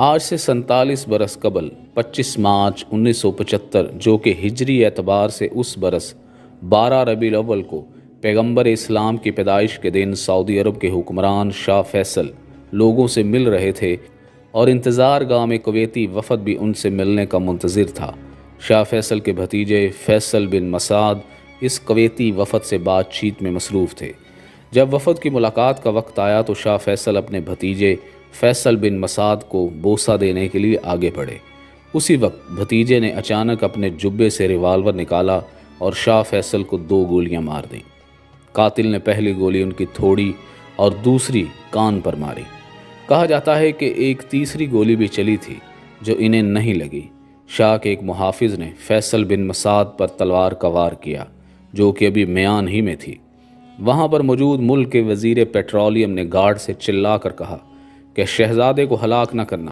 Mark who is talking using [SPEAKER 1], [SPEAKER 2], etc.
[SPEAKER 1] آج سے 47 برس قبل 25 مارچ 1975 جو کہ ہجری اعتبار سے اس برس 12 ربیع الاول کو پیغمبر اسلام کی پیدائش کے دن سعودی عرب کے حکمران شاہ فیصل لوگوں سے مل رہے تھے اور انتظار گاہ میں کویتی وفد بھی ان سے ملنے کا منتظر تھا۔ شاہ فیصل کے بھتیجے فیصل بن مسعود اس کویتی وفد سے بات چیت میں مصروف تھے۔ جب وفد کی ملاقات کا وقت آیا تو شاہ فیصل اپنے بھتیجے فیصل بن مسعود کو بوسہ دینے کے لیے آگے بڑھے۔ اسی وقت بھتیجے نے اچانک اپنے جبے سے ریوالور نکالا اور شاہ فیصل کو 2 گولیاں مار دیں۔ قاتل نے پہلی گولی ان کی تھوڑی اور دوسری کان پر ماری۔ کہا جاتا ہے کہ ایک تیسری گولی بھی چلی تھی جو انہیں نہیں لگی۔ شاہ کے ایک محافظ نے فیصل بن مسعود پر تلوار کا وار کیا جو کہ ابھی میان ہی میں تھی۔ وہاں پر موجود ملک کے وزیر پیٹرولیم نے گارڈ سے چلا کر کہا کہ شہزادے کو ہلاک نہ کرنا۔